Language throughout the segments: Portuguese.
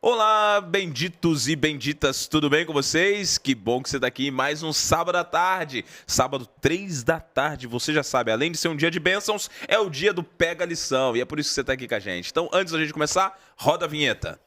Olá, benditos e benditas, tudo bem com vocês? Que bom que você está aqui em mais um sábado à tarde, sábado 3 da tarde, você já sabe, além de ser um dia de bênçãos, é o dia do Pega Lição e é por isso que você está aqui com a gente. Então, antes da gente começar, roda a vinheta.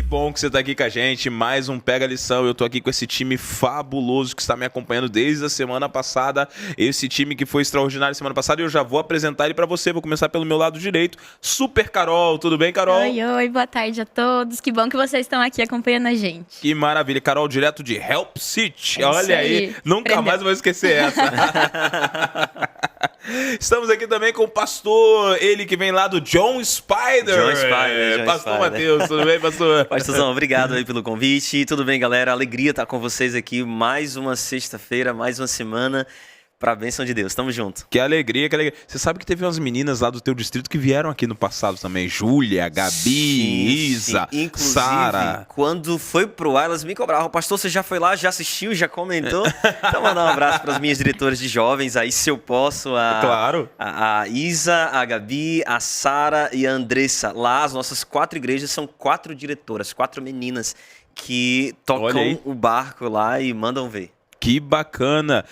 Bom que você está aqui com a gente, mais um Pega Lição. Eu estou aqui com esse time fabuloso que está me acompanhando desde a semana passada, esse time que foi extraordinário semana passada, e eu já vou apresentar ele para você. Vou começar pelo meu lado direito, Super Carol. Tudo bem, Carol? Oi, boa tarde a todos, que bom que vocês estão aqui acompanhando a gente. Que maravilha, Carol, direto de Help City. Olha aí, nunca mais vou esquecer essa. Estamos aqui também com o pastor, ele que vem lá do John Spider. Pastor Matheus, tudo bem, pastor? Pastorzão, obrigado aí pelo convite. Tudo bem, galera? Alegria estar com vocês aqui mais uma sexta-feira, mais uma semana para a bênção de Deus. Tamo junto. Que alegria, que alegria. Você sabe que teve umas meninas lá do teu distrito que vieram aqui no passado também. Júlia, Gabi, Isa, Sara. Quando foi pro ar, elas me cobravam. Pastor, você já foi lá, já assistiu, já comentou? Então, mandar um abraço para as minhas diretoras de jovens aí, se eu posso. Claro. A Isa, a Gabi, a Sara e a Andressa. Lá, as nossas 4 igrejas são 4 diretoras, 4 meninas que tocam o barco lá e mandam ver. Que bacana.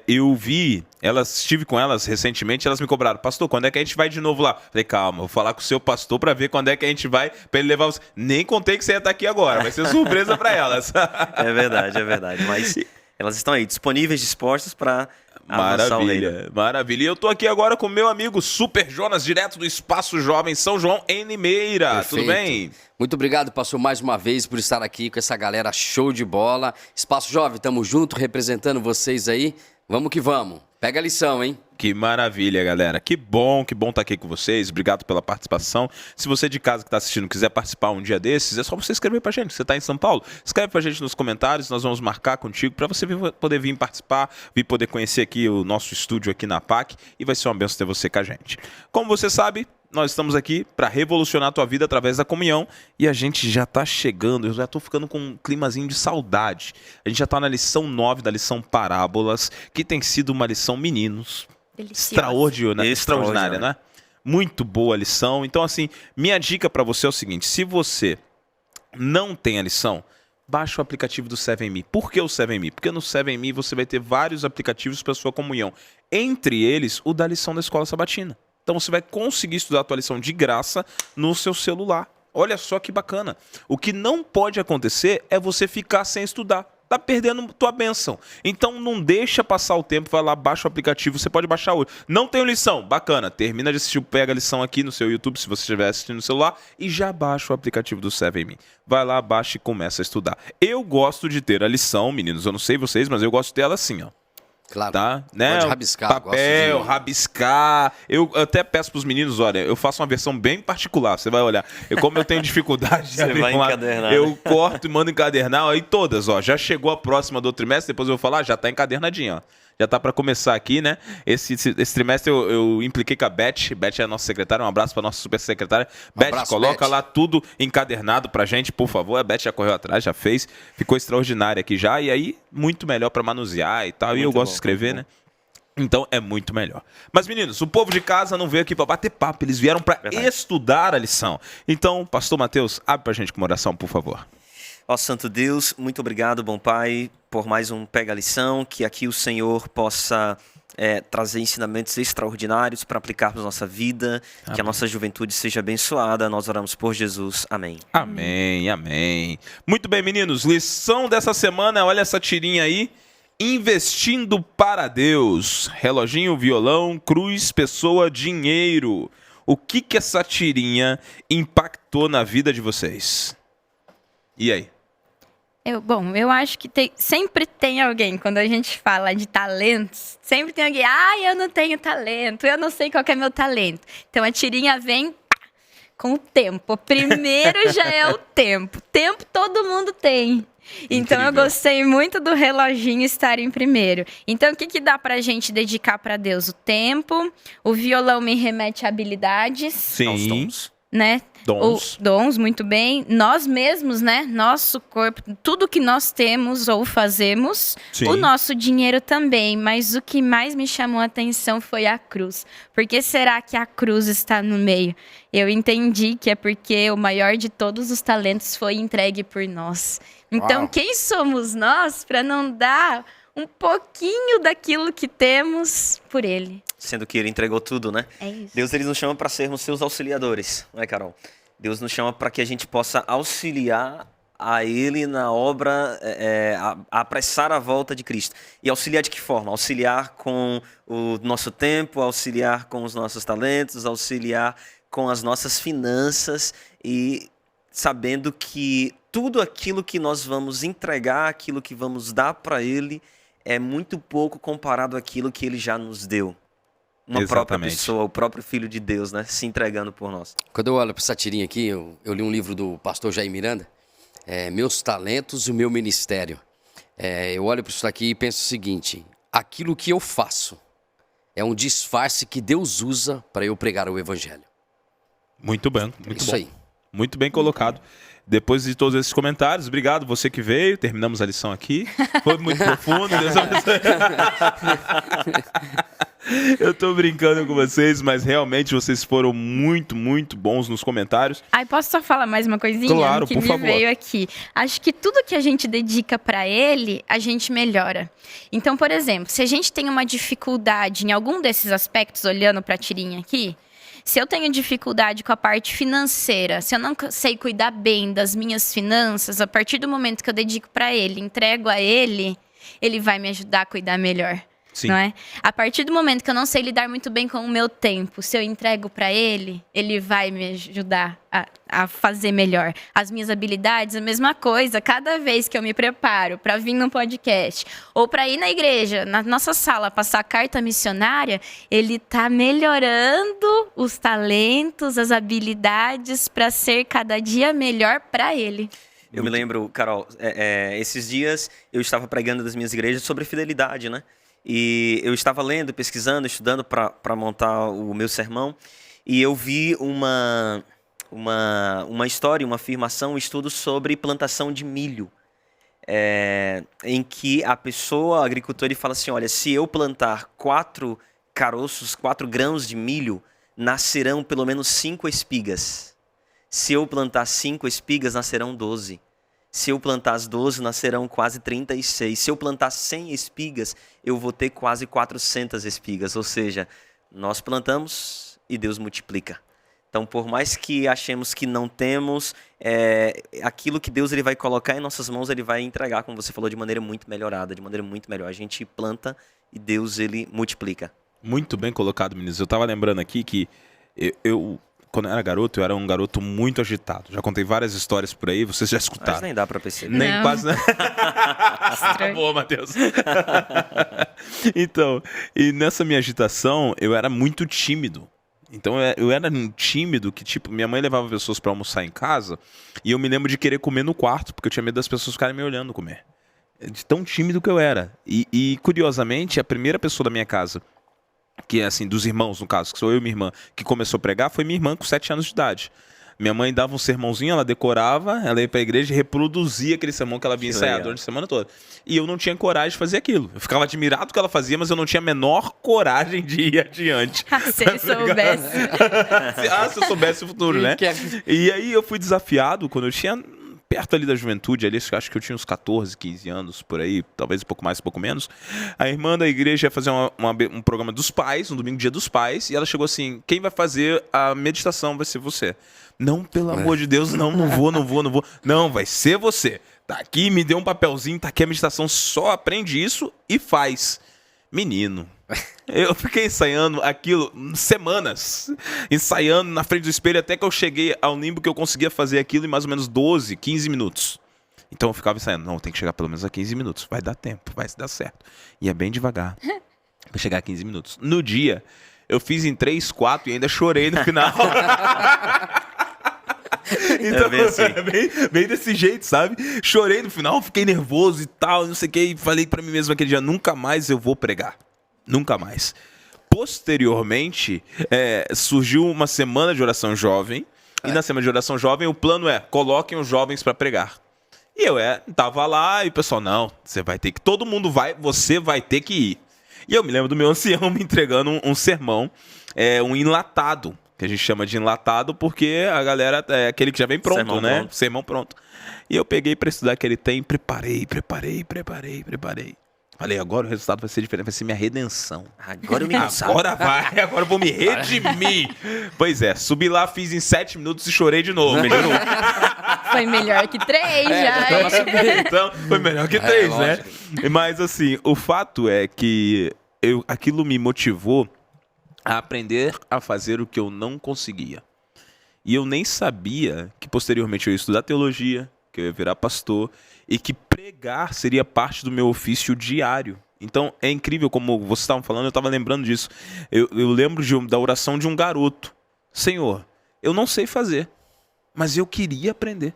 Eu vi, estive com elas recentemente, elas me cobraram, pastor, quando é que a gente vai de novo lá? Falei, calma, vou falar com o seu pastor para ver quando é que a gente vai, para ele levar você. Nem contei que você ia estar aqui agora, vai ser surpresa para elas. É verdade. Mas elas estão aí, disponíveis, dispostas para avançar o reino. Maravilha. E eu tô aqui agora com meu amigo Super Jonas, direto do Espaço Jovem São João, em Limeira. Perfeito. Tudo bem? Muito obrigado, pastor, mais uma vez por estar aqui com essa galera show de bola. Espaço Jovem, tamo junto, representando vocês aí. Vamos que vamos. Pega a lição, hein? Que maravilha, galera. Que bom estar aqui com vocês. Obrigado pela participação. Se você de casa que está assistindo quiser participar um dia desses, é só você escrever pra gente. Você está em São Paulo? Escreve pra gente nos comentários, nós vamos marcar contigo para você poder vir participar, vir poder conhecer aqui o nosso estúdio aqui na PAC, e vai ser uma bênção ter você com a gente. Como você sabe, nós estamos aqui para revolucionar a tua vida através da comunhão, e a gente já está chegando, eu já estou ficando com um climazinho de saudade. A gente já está na lição 9 da lição Parábolas, que tem sido uma lição, meninos, extraordinária, né? Muito boa a lição. Então, assim, minha dica para você é o seguinte: se você não tem a lição, baixa o aplicativo do 7Me. Por que o 7Me? Porque no 7Me você vai ter vários aplicativos para sua comunhão. Entre eles, o da lição da Escola Sabatina. Então você vai conseguir estudar a tua lição de graça no seu celular. Olha só que bacana. O que não pode acontecer é você ficar sem estudar. Tá perdendo tua bênção. Então não deixa passar o tempo, vai lá, baixa o aplicativo, você pode baixar hoje. Não tem lição? Bacana. Termina de assistir o Pega a Lição aqui no seu YouTube, se você estiver assistindo no celular, e já baixa o aplicativo do 7Me. Vai lá, baixa e começa a estudar. Eu gosto de ter a lição, meninos, eu não sei vocês, mas eu gosto dela assim, ó. Claro. Tá? Né? Pode rabiscar. Papel, rabiscar. Eu até peço pros meninos, olha, eu faço uma versão bem particular, você vai olhar. Como eu tenho dificuldade de abrir com encadernar, eu corto e mando encadernar, aí todas, ó, já chegou a próxima do trimestre, depois eu vou falar, já tá encadernadinho, ó. Já tá para começar aqui, né? Esse trimestre eu impliquei com a Beth. Beth é a nossa secretária. Um abraço para nossa super secretária. Beth, coloca lá tudo encadernado pra gente, por favor. A Beth já correu atrás, já fez. Ficou extraordinária aqui já. E aí, muito melhor para manusear e tal. Muito e eu gosto de escrever, né? Então é muito melhor. Mas, meninos, o povo de casa não veio aqui para bater papo. Eles vieram para estudar a lição. Então, pastor Matheus, abre pra gente com uma oração, por favor. Ó Santo Deus, muito obrigado, bom Pai, por mais um Pega a Lição, que aqui o Senhor possa trazer ensinamentos extraordinários para aplicarmos na nossa vida, amém. Que a nossa juventude seja abençoada, nós oramos por Jesus, amém. Amém, amém. Muito bem, meninos, lição dessa semana, olha essa tirinha aí, investindo para Deus, reloginho, violão, cruz, pessoa, dinheiro. O que essa tirinha impactou na vida de vocês? E aí? Eu acho que sempre tem alguém, quando a gente fala de talentos, sempre tem alguém, eu não tenho talento, eu não sei qual que é meu talento. Então a tirinha vem com o tempo. O primeiro já é o tempo. Tempo todo mundo tem. Então eu gostei muito do reloginho estar em primeiro. Então o que dá pra gente dedicar pra Deus? O tempo, o violão me remete a habilidades. Sim. né? Dons. Dons, muito bem. Nós mesmos, né? Nosso corpo, tudo que nós temos ou fazemos, Sim. o nosso dinheiro também. Mas o que mais me chamou a atenção foi a cruz. Por que será que a cruz está no meio? Eu entendi que é porque o maior de todos os talentos foi entregue por nós. Então, Uau. quem somos nós para não dar um pouquinho daquilo que temos por ele? Sendo que ele entregou tudo, né? É isso. Deus ele nos chama para sermos seus auxiliadores, não é, Carol? Deus nos chama para que a gente possa auxiliar a Ele na obra, a apressar a volta de Cristo. E auxiliar de que forma? Auxiliar com o nosso tempo, auxiliar com os nossos talentos, auxiliar com as nossas finanças e sabendo que tudo aquilo que nós vamos entregar, aquilo que vamos dar para Ele, é muito pouco comparado àquilo que Ele já nos deu. Uma própria Exatamente. pessoa, o próprio Filho de Deus, né? Se entregando por nós. Quando eu olho para essa tirinha aqui, eu li um livro do pastor Jair Miranda, Meus Talentos e o Meu Ministério. Eu olho para isso aqui e penso o seguinte: aquilo que eu faço é um disfarce que Deus usa para eu pregar o evangelho. Muito bem, muito Isso bom. aí. Muito bem colocado. Depois de todos esses comentários, obrigado você que veio. Terminamos a lição aqui. Foi muito profundo. Deus abençoe. Eu tô brincando com vocês, mas realmente vocês foram muito, muito bons nos comentários. Ai, posso só falar mais uma coisinha Claro, que por me favor. veio aqui? Acho que tudo que a gente dedica pra ele, a gente melhora. Então, por exemplo, se a gente tem uma dificuldade em algum desses aspectos, olhando pra tirinha aqui, se eu tenho dificuldade com a parte financeira, se eu não sei cuidar bem das minhas finanças, a partir do momento que eu dedico pra ele, entrego a ele, ele vai me ajudar a cuidar melhor. Sim. Não é? A partir do momento que eu não sei lidar muito bem com o meu tempo, se eu entrego pra ele, ele vai me ajudar a fazer melhor. As minhas habilidades, a mesma coisa. Cada vez que eu me preparo pra vir num podcast ou pra ir na igreja, na nossa sala, passar a carta missionária, ele tá melhorando os talentos, as habilidades pra ser cada dia melhor pra ele. Eu me lembro, Carol, esses dias eu estava pregando das minhas igrejas sobre fidelidade, né? E eu estava lendo, pesquisando, estudando para montar o meu sermão, e eu vi uma história, uma afirmação, um estudo sobre plantação de milho, em que a pessoa, o agricultor, ele fala assim, olha, se eu plantar 4 caroços, 4 grãos de milho, nascerão pelo menos 5 espigas. Se eu plantar 5 espigas, nascerão 12. Se eu plantar as 12, nascerão quase 36. Se eu plantar 100 espigas, eu vou ter quase 400 espigas. Ou seja, nós plantamos e Deus multiplica. Então, por mais que achemos que não temos, aquilo que Deus ele vai colocar em nossas mãos, ele vai entregar, como você falou, de maneira muito melhorada, de maneira muito melhor. A gente planta e Deus ele multiplica. Muito bem colocado, meninos. Eu tava lembrando aqui que eu quando eu era garoto, eu era um garoto muito agitado. Já contei várias histórias por aí, vocês já escutaram. Mas nem dá pra perceber. Nem Não. quase. Estranho. Boa, Matheus. Então, e nessa minha agitação, eu era muito tímido. Então, eu era um tímido que, tipo, minha mãe levava pessoas pra almoçar em casa e eu me lembro de querer comer no quarto, porque eu tinha medo das pessoas ficarem me olhando comer. De tão tímido que eu era. E curiosamente, a primeira pessoa da minha casa, que é assim, dos irmãos, no caso, que sou eu e minha irmã, que começou a pregar, foi minha irmã com 7 anos de idade. Minha mãe dava um sermãozinho, ela decorava, ela ia pra igreja e reproduzia aquele sermão que ela vinha ensaiado durante a semana toda. E eu não tinha coragem de fazer aquilo. Eu ficava admirado do que ela fazia, mas eu não tinha a menor coragem de ir adiante. Se ele soubesse. Se eu soubesse o futuro, né? E aí eu fui desafiado quando eu tinha perto ali da juventude, ali, acho que eu tinha uns 14, 15 anos, por aí, talvez um pouco mais, um pouco menos. A irmã da igreja ia fazer um programa dos pais, um domingo, dia dos pais, e ela chegou assim, quem vai fazer a meditação vai ser você. Não, pelo amor de Deus, não vou. Não, vai ser você. Tá aqui, me deu um papelzinho, tá aqui a meditação, só aprende isso e faz. Menino, eu fiquei ensaiando aquilo semanas, ensaiando na frente do espelho, até que eu cheguei ao limbo que eu conseguia fazer aquilo em mais ou menos 12, 15 minutos. Então eu ficava ensaiando, não, tem que chegar pelo menos a 15 minutos, vai dar tempo, vai dar certo. Ia bem devagar, pra chegar a 15 minutos. No dia, eu fiz em 3, 4 e ainda chorei no final. Então, bem assim. bem desse jeito, sabe? Chorei no final, fiquei nervoso e tal, não sei o que, e falei pra mim mesmo aquele dia, nunca mais eu vou pregar. Nunca mais. Posteriormente, surgiu uma semana de oração jovem, E na Semana de Oração Jovem, o plano é, coloquem os jovens para pregar. E eu tava lá e o pessoal, não, você vai ter que, todo mundo vai, você vai ter que ir. E eu me lembro do meu ancião me entregando um sermão, um enlatado, que a gente chama de enlatado porque a galera é aquele que já vem pronto, Sermão né? pronto. Sermão pronto. E eu peguei para estudar aquele tem, preparei. Falei, agora o resultado vai ser diferente, vai ser minha redenção. Agora eu me cansava. Agora eu vou me redimir. Pois é, subi lá, fiz em 7 minutos e chorei de novo. Melhorou. Foi melhor que 3 já. Então, foi melhor que 3, né? Mas assim, o fato é que aquilo me motivou a aprender a fazer o que eu não conseguia. E eu nem sabia que posteriormente eu ia estudar teologia, que eu ia virar pastor e que pregar seria parte do meu ofício diário. Então é incrível como vocês estavam falando, eu estava lembrando disso. Eu lembro da oração de um garoto. Senhor, eu não sei fazer, mas eu queria aprender.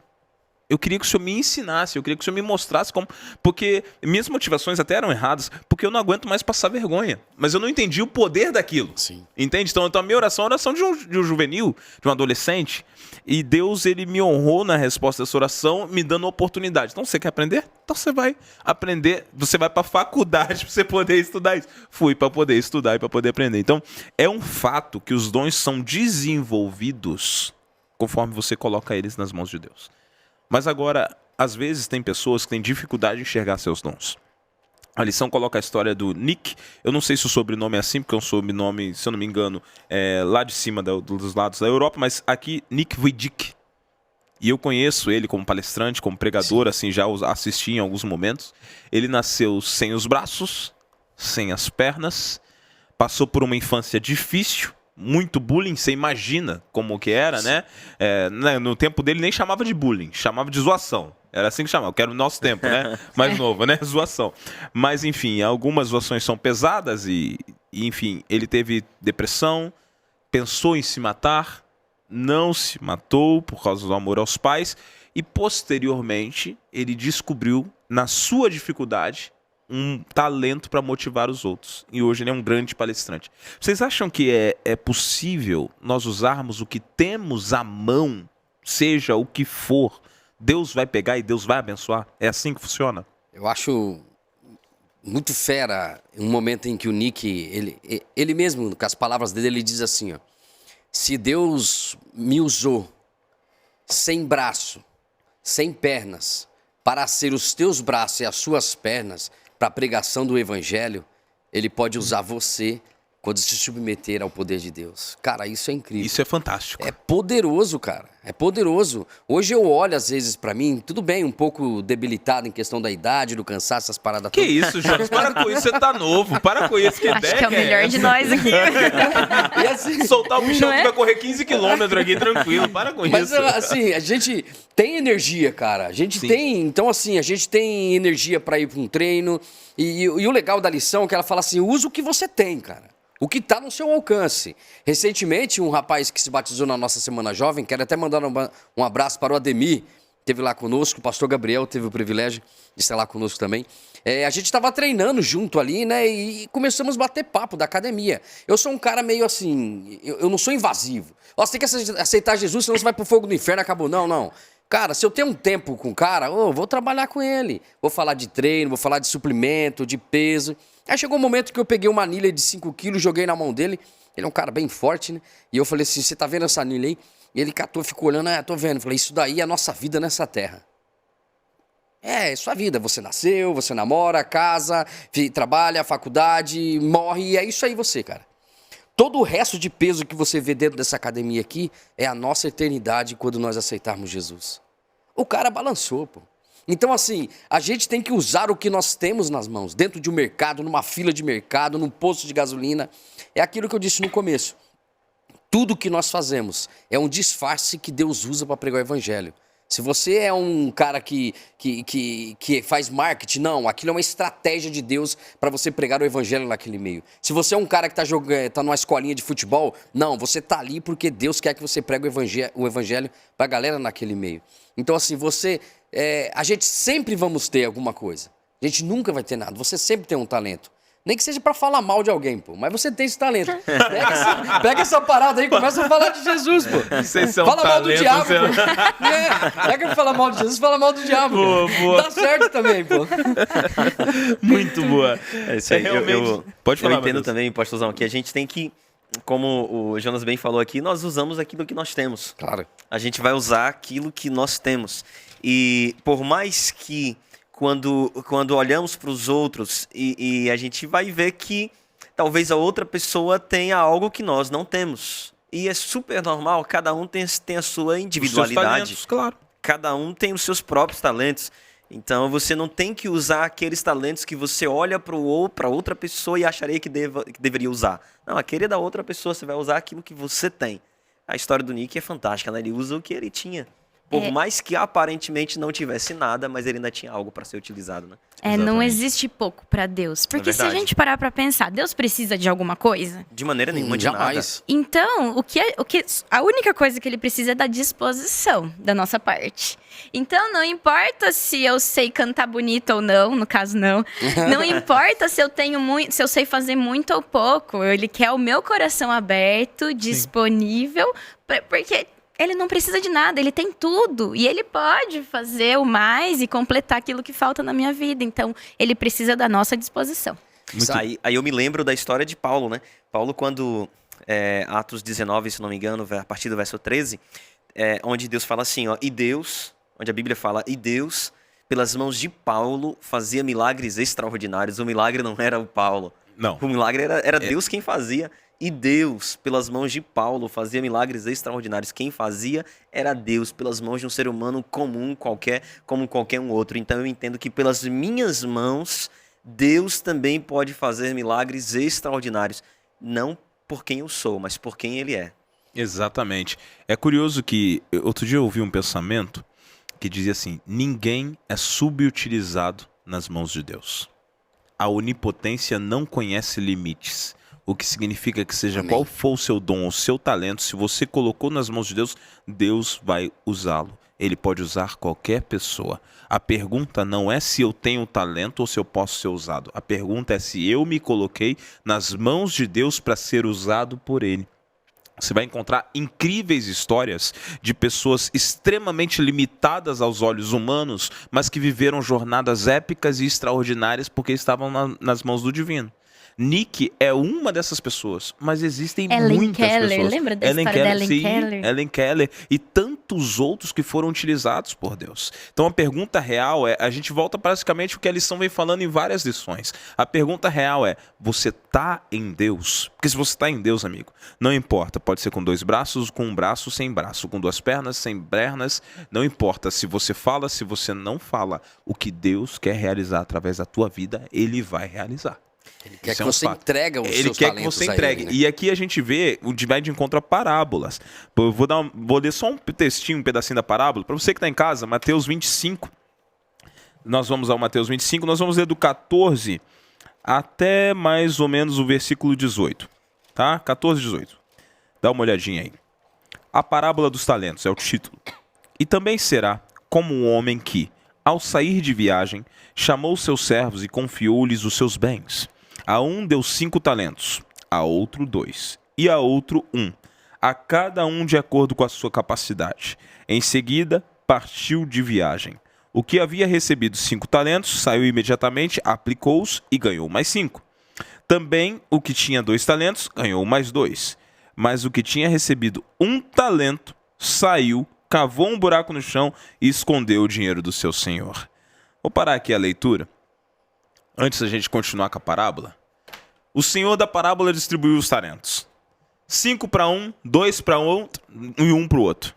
Eu queria que o Senhor me ensinasse, eu queria que o Senhor me mostrasse como... Porque minhas motivações até eram erradas, porque eu não aguento mais passar vergonha. Mas eu não entendi o poder daquilo. Sim. Entende? Então a minha oração é a oração de um juvenil, de um adolescente. E Deus, ele me honrou na resposta dessa oração, me dando oportunidade. Então você quer aprender? Então você vai aprender, você vai para a faculdade para você poder estudar isso. Fui para poder estudar e para poder aprender. Então é um fato que os dons são desenvolvidos conforme você coloca eles nas mãos de Deus. Mas agora, às vezes tem pessoas que têm dificuldade de enxergar seus dons. A lição coloca a história do Nick. Eu não sei se o sobrenome é assim, porque é um sobrenome, se eu não me engano, lá de cima dos lados da Europa, mas aqui, Nick Vujicic. E eu conheço ele como palestrante, como pregador, assim, já assisti em alguns momentos. Ele nasceu sem os braços, sem as pernas, passou por uma infância difícil, muito bullying, você imagina como que era, né? No tempo dele nem chamava de bullying, chamava de zoação. Era assim que chamava, que era o nosso tempo, né? Mais novo, né? Zoação. Mas, enfim, algumas zoações são pesadas e, enfim, ele teve depressão, pensou em se matar, não se matou por causa do amor aos pais e, posteriormente, ele descobriu, na sua dificuldade, um talento para motivar os outros. E hoje ele é um grande palestrante. Vocês acham que é possível nós usarmos o que temos à mão, seja o que for, Deus vai pegar e Deus vai abençoar? É assim que funciona? Eu acho muito fera um momento em que o Nick, ele mesmo, com as palavras dele, ele diz assim, ó, se Deus me usou sem braço, sem pernas, para ser os teus braços e as suas pernas para a pregação do evangelho, ele pode usar você quando se submeter ao poder de Deus. Cara, isso é incrível. Isso é fantástico. É poderoso, cara. É poderoso. Hoje eu olho, às vezes, pra mim, tudo bem, um pouco debilitado em questão da idade, do cansaço, essas paradas Que todas. isso, Jonas? Para com isso, você tá novo. Para com isso, que Acho ideia que é o melhor de nós aqui. E assim, Soltar o bichão Não é? que vai correr 15 km aqui, tranquilo. Para com mas isso. assim, a gente tem energia, cara. A gente Sim. tem, então assim, a gente tem energia pra ir pra um treino. E o legal da lição é que ela fala assim, usa o que você tem, cara. O que está no seu alcance. Recentemente, um rapaz que se batizou na nossa Semana Jovem, quero até mandar um abraço para o Ademir, esteve lá conosco, o pastor Gabriel teve o privilégio de estar lá conosco também. A gente estava treinando junto ali, né, e começamos a bater papo da academia. Eu sou um cara meio assim, eu não sou invasivo. Você tem que aceitar Jesus, senão você vai pro fogo do inferno, acabou. Não. Cara, se eu tenho um tempo com o cara, vou trabalhar com ele. Vou falar de treino, vou falar de suplemento, de peso. Aí chegou um momento que eu peguei uma anilha de 5 quilos, joguei na mão dele. Ele é um cara bem forte, né? E eu falei assim, você tá vendo essa anilha aí? E ele catou, ficou olhando, tô vendo. Eu falei, isso daí é a nossa vida nessa terra. É sua vida. Você nasceu, você namora, casa, trabalha, faculdade, morre, e é isso aí você, cara. Todo o resto de peso que você vê dentro dessa academia aqui é a nossa eternidade quando nós aceitarmos Jesus. O cara balançou, pô. Então, assim, a gente tem que usar o que nós temos nas mãos, dentro de um mercado, numa fila de mercado, num posto de gasolina. É aquilo que eu disse no começo. Tudo que nós fazemos é um disfarce que Deus usa para pregar o evangelho. Se você é um cara que faz marketing, não, aquilo é uma estratégia de Deus para você pregar o evangelho naquele meio. Se você é um cara que tá numa escolinha de futebol, não, você tá ali porque Deus quer que você pregue o evangelho para a galera naquele meio. Então, assim, a gente sempre vamos ter alguma coisa. A gente nunca vai ter nada. Você sempre tem um talento. Nem que seja pra falar mal de alguém, pô. Mas você tem esse talento. Pega essa parada aí e começa a falar de Jesus, pô. Vocês são Fala mal do talentos, diabo, você- pô. Pega pra falar mal de Jesus, fala mal do diabo. Boa, cara. boa. Dá certo também, pô. Muito boa. É isso aí. Realmente. Pode falar, eu entendo Matheus. também, pastorzão, que a gente tem que, como o Jonas bem falou aqui, nós usamos aquilo que nós temos. Claro. A gente vai usar aquilo que nós temos. E por mais que quando olhamos para os outros e a gente vai ver que talvez a outra pessoa tenha algo que nós não temos. E é super normal, cada um tem a sua Os seus individualidade. talentos, claro. Cada um tem os seus próprios talentos. Então você não tem que usar aqueles talentos que você olha para outra pessoa e acharia que deveria usar. Não, aquele é da outra pessoa, você vai usar aquilo que você tem. A história do Nick é fantástica, né? Ele usa o que ele tinha. Por mais que aparentemente não tivesse nada, mas ele ainda tinha algo para ser utilizado, né? Não Exatamente. existe pouco pra Deus. Porque se a verdade. gente parar pra pensar, Deus precisa de alguma coisa? De maneira nenhuma, de nada. Jamais. Então, a única coisa que ele precisa é da disposição da nossa parte. Então, não importa se eu sei cantar bonito ou não, no caso não. Não importa se eu tenho muito, se eu sei fazer muito ou pouco. Ele quer o meu coração aberto, disponível, porque ele não precisa de nada, ele tem tudo. E ele pode fazer o mais e completar aquilo que falta na minha vida. Então, ele precisa da nossa disposição. Muito- Aí eu me lembro da história de Paulo, né? Paulo, quando, Atos 19, se não me engano, a partir do verso 13, onde Deus fala assim, ó, e Deus, onde a Bíblia fala, e Deus, pelas mãos de Paulo, fazia milagres extraordinários. O milagre não era o Paulo. Não. O milagre era Deus quem fazia. E Deus, pelas mãos de Paulo, fazia milagres extraordinários. Quem fazia era Deus, pelas mãos de um ser humano comum, como qualquer um outro. Então eu entendo que pelas minhas mãos, Deus também pode fazer milagres extraordinários. Não por quem eu sou, mas por quem Ele é. Exatamente. É curioso que outro dia eu ouvi um pensamento que dizia assim: ninguém é subutilizado nas mãos de Deus. A onipotência não conhece limites. O que significa que seja Amém. qual for o seu dom, o seu talento, se você colocou nas mãos de Deus, Deus vai usá-lo. Ele pode usar qualquer pessoa. A pergunta não é se eu tenho talento ou se eu posso ser usado. A pergunta é se eu me coloquei nas mãos de Deus para ser usado por Ele. Você vai encontrar incríveis histórias de pessoas extremamente limitadas aos olhos humanos, mas que viveram jornadas épicas e extraordinárias porque estavam nas mãos do divino. Nick é uma dessas pessoas, mas existem Ellen muitas Keller, pessoas. lembra da história da Ellen sim, Keller? Ellen Keller e tantos outros que foram utilizados por Deus. Então a pergunta real é, a gente volta praticamente o que a lição vem falando em várias lições. A pergunta real é, você tá em Deus? Porque se você tá em Deus, amigo, não importa, pode ser com 2 braços, com um braço, sem braço, com 2 pernas, sem pernas, não importa se você fala, se você não fala, o que Deus quer realizar através da tua vida, Ele vai realizar. Ele quer Isso que é um você fato. entrega os Ele seus quer que talentos você a entregue. ele, né? E aqui a gente vê o vai de encontro a parábolas. Eu vou ler só um textinho, um pedacinho da parábola. Para você que está em casa, Mateus 25. Nós vamos ao Mateus 25, nós vamos ler do 14 até mais ou menos o versículo 18. Tá? 14 e 18. Dá uma olhadinha aí. A parábola dos talentos é o título. E também será como um homem que, ao sair de viagem, chamou seus servos e confiou-lhes os seus bens. A um deu 5 talentos, a outro 2, e a outro 1, a cada um de acordo com a sua capacidade. Em seguida, partiu de viagem. O que havia recebido 5 talentos saiu imediatamente, aplicou-os e ganhou mais 5. Também o que tinha 2 talentos ganhou mais 2. Mas o que tinha recebido 1 talento saiu, cavou um buraco no chão e escondeu o dinheiro do seu senhor. Vou parar aqui a leitura. Antes da gente continuar com a parábola. O senhor da parábola distribuiu os talentos. 5 para um, 2 para um e 1 para o outro.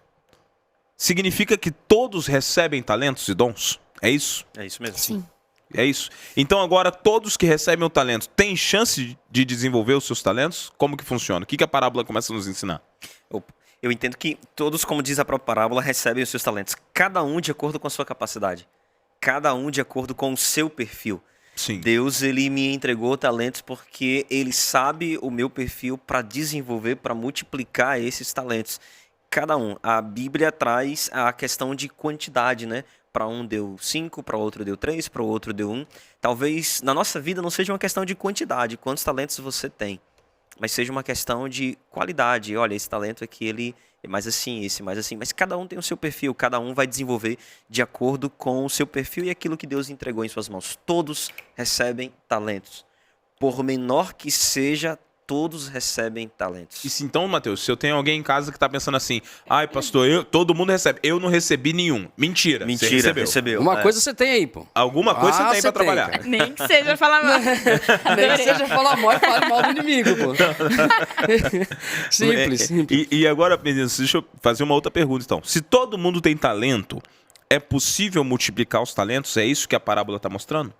Significa que todos recebem talentos e dons? É isso? É isso mesmo. Sim. É isso. Então agora todos que recebem o talento têm chance de desenvolver os seus talentos? Como que funciona? O que a parábola começa a nos ensinar? Eu entendo que todos, como diz a própria parábola, recebem os seus talentos. Cada um de acordo com a sua capacidade. Cada um de acordo com o seu perfil. Sim. Deus, Ele me entregou talentos porque Ele sabe o meu perfil para desenvolver, para multiplicar esses talentos. cada um. A Bíblia traz a questão de quantidade, né? Para um deu 5, para outro deu 3, para o outro deu 1. Talvez na nossa vida não seja uma questão de quantidade, quantos talentos você tem, mas seja uma questão de qualidade. Olha, esse talento aqui, ele é mais assim, esse mais assim. Mas cada um tem o seu perfil, cada um vai desenvolver de acordo com o seu perfil e aquilo que Deus entregou em suas mãos. Todos recebem talentos. Por menor que seja, todos recebem talentos. E se então, Matheus, se eu tenho alguém em casa que tá pensando assim, ai, pastor, todo mundo recebe, eu não recebi nenhum. Mentira, você recebeu. Uma coisa você tem aí, pô. Alguma coisa você tem pra trabalhar. cara. Nem que seja falar mal. Nem que seja falar mal e falar mal do inimigo, pô. Simples. E agora, meninos, deixa eu fazer uma outra pergunta, então. Se todo mundo tem talento, é possível multiplicar os talentos? É isso que a parábola tá mostrando?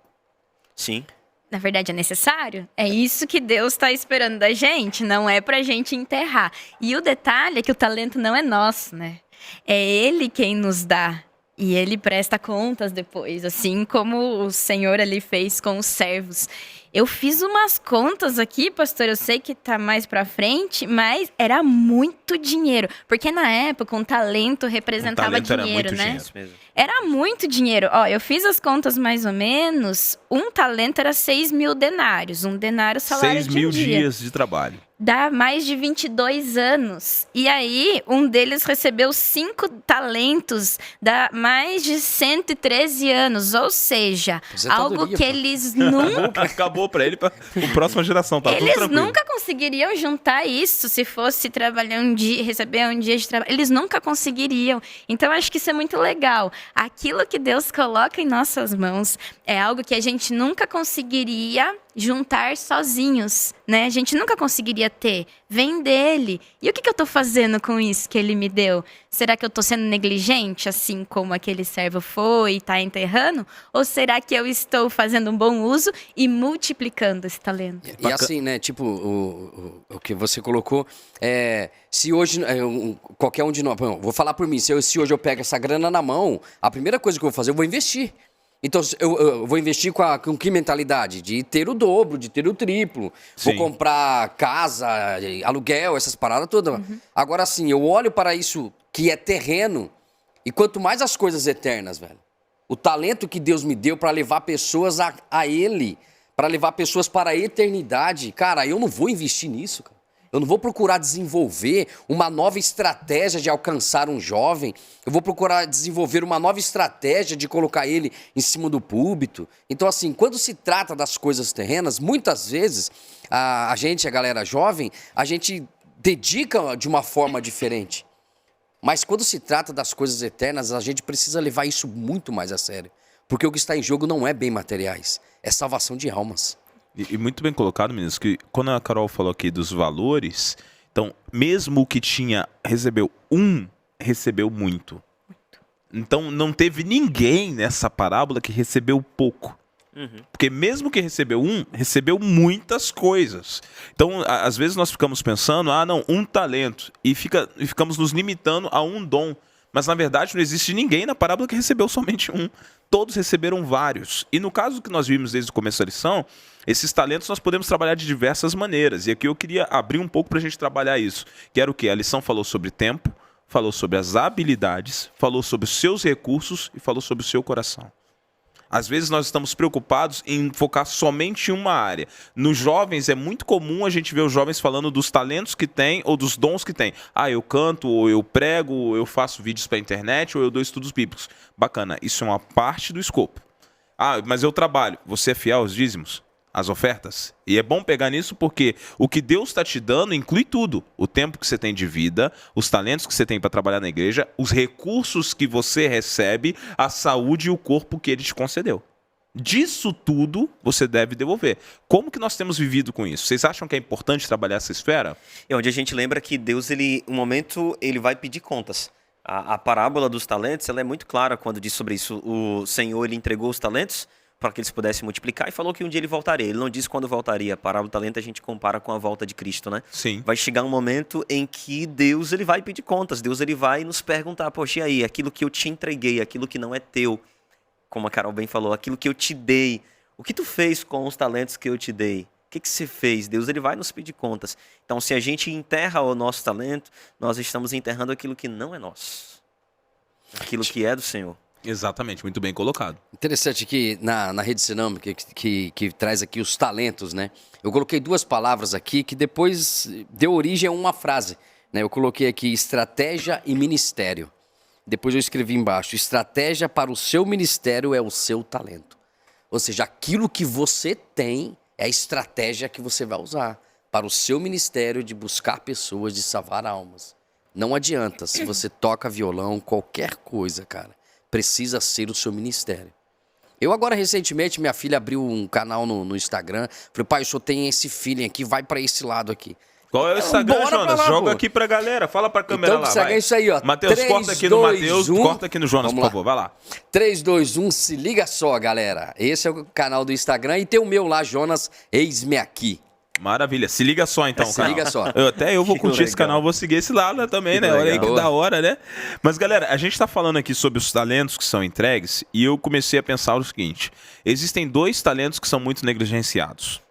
Sim. Na verdade, é necessário. É isso que Deus está esperando da gente, não é pra gente enterrar. E o detalhe é que o talento não é nosso, né? É Ele quem nos dá. E Ele presta contas depois, assim como o Senhor ali fez com os servos. Eu fiz umas contas aqui, pastor, eu sei que tá mais pra frente, mas era muito dinheiro. Porque na época, um talento representava dinheiro, né? Isso mesmo. Era muito dinheiro. Ó, eu fiz as contas mais ou menos. Um talento era 6 mil denários. Um denário salário 6 de mil um dia. dias de trabalho. Dá mais de 22 anos. E aí, um deles recebeu 5 talentos, dá mais de 113 anos. Ou seja, algo que eles nunca... Acabou pra ele, pra próxima geração, tá tudo Eles tranquilo. nunca conseguiriam juntar isso se fosse trabalhar um dia, receber um dia de trabalho. Eles nunca conseguiriam. Então, acho que isso é muito legal. Aquilo que Deus coloca em nossas mãos é algo que a gente nunca conseguiria juntar sozinhos, né? A gente nunca conseguiria ter. Vem dele. E o que eu tô fazendo com isso que ele me deu? Será que eu tô sendo negligente, assim como aquele servo foi e tá enterrando? Ou será que eu estou fazendo um bom uso e multiplicando esse talento? E assim, né, tipo, o que você colocou, se hoje, qualquer um de nós, vou falar por mim, se hoje eu pego essa grana na mão, a primeira coisa que eu vou fazer, eu vou investir. Então, eu vou investir com que mentalidade? De ter o dobro, de ter o triplo. Sim. Vou comprar casa, aluguel, essas paradas todas. Uhum. Agora, sim, eu olho para isso que é terreno, e quanto mais as coisas eternas, velho. O talento que Deus me deu para levar pessoas a Ele, para levar pessoas para a eternidade. Cara, eu não vou investir nisso, cara. Eu não vou procurar desenvolver uma nova estratégia de alcançar um jovem. Eu vou procurar desenvolver uma nova estratégia de colocar ele em cima do púlpito. Então, assim, quando se trata das coisas terrenas, muitas vezes, a galera jovem, a gente dedica de uma forma diferente. Mas quando se trata das coisas eternas, a gente precisa levar isso muito mais a sério. Porque o que está em jogo não é bem materiais, é salvação de almas. E muito bem colocado, meninos, que quando a Carol falou aqui dos valores, então, mesmo o que recebeu muito. Então, não teve ninguém nessa parábola que recebeu pouco. Uhum. Porque mesmo que recebeu recebeu muitas coisas. Então, às vezes nós ficamos pensando, um talento, e ficamos nos limitando a um dom. Mas, na verdade, não existe ninguém na parábola que recebeu somente um. Todos receberam vários. E no caso que nós vimos desde o começo da lição, esses talentos nós podemos trabalhar de diversas maneiras. E aqui eu queria abrir um pouco para a gente trabalhar isso. Que era o quê? A lição falou sobre tempo, falou sobre as habilidades, falou sobre os seus recursos e falou sobre o seu coração. Às vezes nós estamos preocupados em focar somente em uma área. Nos jovens é muito comum a gente ver os jovens falando dos talentos que têm ou dos dons que têm. Eu canto, ou eu prego, ou eu faço vídeos para a internet, ou eu dou estudos bíblicos. Bacana, isso é uma parte do escopo. Mas eu trabalho. Você é fiel aos dízimos? Às ofertas? E é bom pegar nisso porque o que Deus está te dando inclui tudo. O tempo que você tem de vida, os talentos que você tem para trabalhar na igreja, os recursos que você recebe, a saúde e o corpo que Ele te concedeu. Disso tudo, você deve devolver. Como que nós temos vivido com isso? Vocês acham que é importante trabalhar essa esfera? É onde a gente lembra que Deus, um momento, ele vai pedir contas. A parábola dos talentos, ela é muito clara quando diz sobre isso. O Senhor, ele entregou os talentos para que eles pudessem multiplicar e falou que um dia ele voltaria. Ele não disse quando voltaria. A parábola do talento a gente compara com a volta de Cristo, né? Sim. Vai chegar um momento em que Deus, ele vai pedir contas. Deus, ele vai nos perguntar, poxa, e aí, aquilo que eu te entreguei, aquilo que não é teu, como a Carol bem falou, aquilo que eu te dei, o que tu fez com os talentos que eu te dei? que você fez? Deus ele vai nos pedir contas. Então, se a gente enterra o nosso talento, nós estamos enterrando aquilo que não é nosso. Aquilo que é do Senhor. Exatamente, muito bem colocado. Interessante que na Rede Sinâmica, que traz aqui os talentos, né? Eu coloquei 2 palavras aqui que depois deu origem a uma frase, né? Eu coloquei aqui estratégia e ministério. Depois eu escrevi embaixo, estratégia para o seu ministério é o seu talento. Ou seja, aquilo que você tem é a estratégia que você vai usar para o seu ministério de buscar pessoas, de salvar almas. Não adianta, se você toca violão, qualquer coisa, cara, precisa ser o seu ministério. Eu agora, recentemente, minha filha abriu um canal no Instagram. Falei, pai, o senhor tem esse feeling aqui, vai pra esse lado aqui. Qual é o Instagram, Bora pra Jonas? lá, Joga pô. aqui pra galera, fala pra câmera Então, lá, Instagram vai. é isso aí, ó. Matheus, 3, corta aqui no 2, Matheus, 1. corta aqui no Jonas, por Vamos lá. favor, vai lá. 3, 2, 1, se liga só, galera. Esse é o canal do Instagram e tem o meu lá, Jonas, eis-me aqui. Maravilha, se liga só então, Se cara. liga só. Até eu vou Que curtir esse legal. canal, vou seguir esse lado também, Que né? Olha aí que legal. da hora, né? Mas galera, a gente tá falando aqui sobre os talentos que são entregues e eu comecei a pensar o seguinte: existem 2 talentos que são muito negligenciados.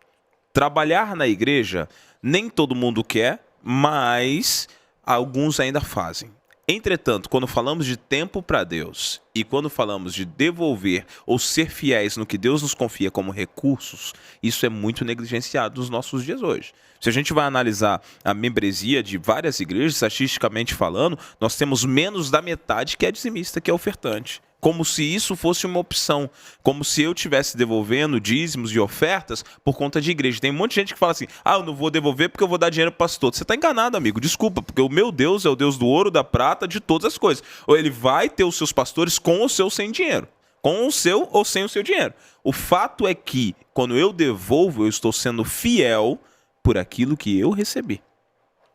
Trabalhar na igreja, nem todo mundo quer, mas alguns ainda fazem. Entretanto, quando falamos de tempo para Deus e quando falamos de devolver ou ser fiéis no que Deus nos confia como recursos, isso é muito negligenciado nos nossos dias hoje. Se a gente vai analisar a membresia de várias igrejas, estatisticamente falando, nós temos menos da metade que é dizimista, que é ofertante. Como se isso fosse uma opção, como se eu estivesse devolvendo dízimos e ofertas por conta de igreja. Tem um monte de gente que fala assim, eu não vou devolver porque eu vou dar dinheiro para o pastor. Você está enganado, amigo, desculpa, porque o meu Deus é o Deus do ouro, da prata, de todas as coisas. Ou ele vai ter os seus pastores com ou seu sem dinheiro, com o seu ou sem o seu dinheiro. O fato é que, quando eu devolvo, eu estou sendo fiel por aquilo que eu recebi.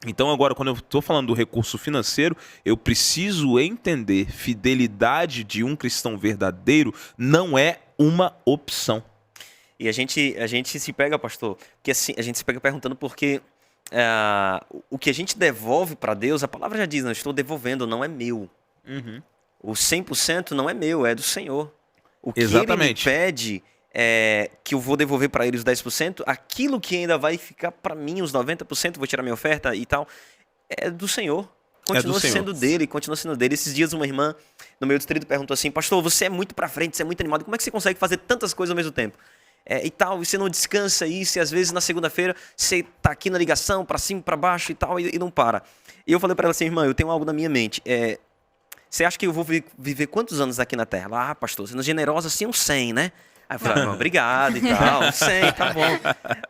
Então agora, quando eu estou falando do recurso financeiro, eu preciso entender fidelidade de um cristão verdadeiro não é uma opção. E a gente se pega, pastor, porque assim, a gente se pega perguntando porque o que a gente devolve para Deus, a palavra já diz, não estou devolvendo, não é meu. O 100% não é meu, é do Senhor. O que Exatamente. ele me pede que eu vou devolver para ele os 10%, aquilo que ainda vai ficar para mim, os 90%, vou tirar minha oferta e tal, é do Senhor. Continua sendo dele, continua sendo dele. Esses dias uma irmã no meu distrito perguntou assim, pastor, você é muito para frente, você é muito animado, como é que você consegue fazer tantas coisas ao mesmo tempo? E tal, e você não descansa isso, e às vezes na segunda-feira você tá aqui na ligação, para cima, para baixo e tal, e não para. E eu falei para ela assim, irmã, eu tenho algo na minha mente, você acha que eu vou viver quantos anos aqui na Terra? Ela, pastor, sendo generosa assim, uns 100, né? Aí eu falei, obrigado e tal, 100, tá bom.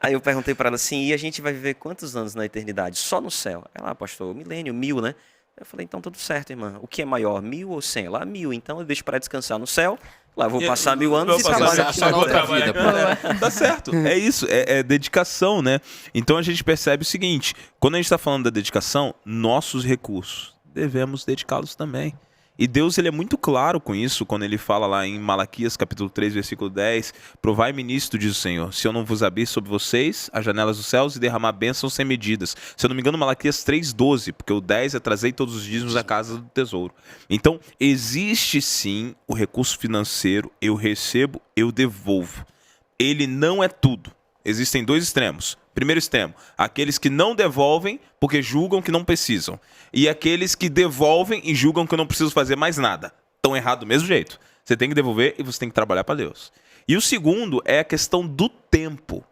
Aí eu perguntei para ela assim, e a gente vai viver quantos anos na eternidade? Só no céu. Ela, pastor, milênio, 1000, né? Eu falei, então tudo certo, irmã. O que é maior, 1000 ou 100? Lá, 1000. Então eu deixo para descansar no céu. Lá eu vou passar 1000 anos e trabalho aqui na outra Terra. vida. Tá certo, é isso, é dedicação, né? Então a gente percebe o seguinte, quando a gente está falando da dedicação, nossos recursos, devemos dedicá-los também. E Deus ele é muito claro com isso, quando ele fala lá em Malaquias capítulo 3, versículo 10, provai-me nisto, diz o Senhor, se eu não vos abrir sobre vocês as janelas dos céus e derramar bênçãos sem medidas. Se eu não me engano, Malaquias 3,12, porque o 10 é trazer todos os dízimos à casa do tesouro. Então, existe sim o recurso financeiro, eu recebo, eu devolvo. Ele não é tudo. Existem 2 extremos. Primeiro extremo, aqueles que não devolvem porque julgam que não precisam. E aqueles que devolvem e julgam que eu não preciso fazer mais nada. Estão errados do mesmo jeito. Você tem que devolver e você tem que trabalhar para Deus. E o segundo é a questão do tempo.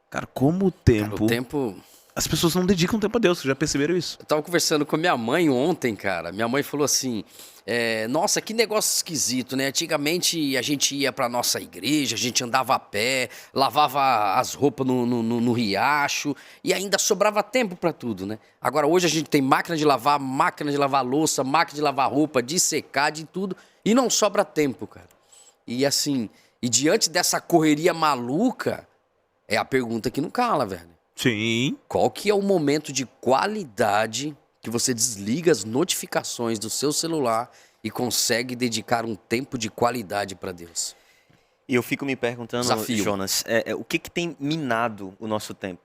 Cara, como o tempo... Cara, o tempo... As pessoas não dedicam tempo a Deus, vocês já perceberam isso? Eu tava conversando com minha mãe ontem, cara. Minha mãe falou assim, nossa, que negócio esquisito, né? Antigamente a gente ia pra nossa igreja, a gente andava a pé, lavava as roupas no riacho e ainda sobrava tempo pra tudo, né? Agora hoje a gente tem máquina de lavar louça, máquina de lavar roupa, de secar, de tudo, e não sobra tempo, cara. E assim, diante dessa correria maluca, é a pergunta que não cala, velho. Sim. Qual que é o momento de qualidade que você desliga as notificações do seu celular e consegue dedicar um tempo de qualidade para Deus? E eu fico me perguntando, Desafio. Jonas, o que tem minado o nosso tempo?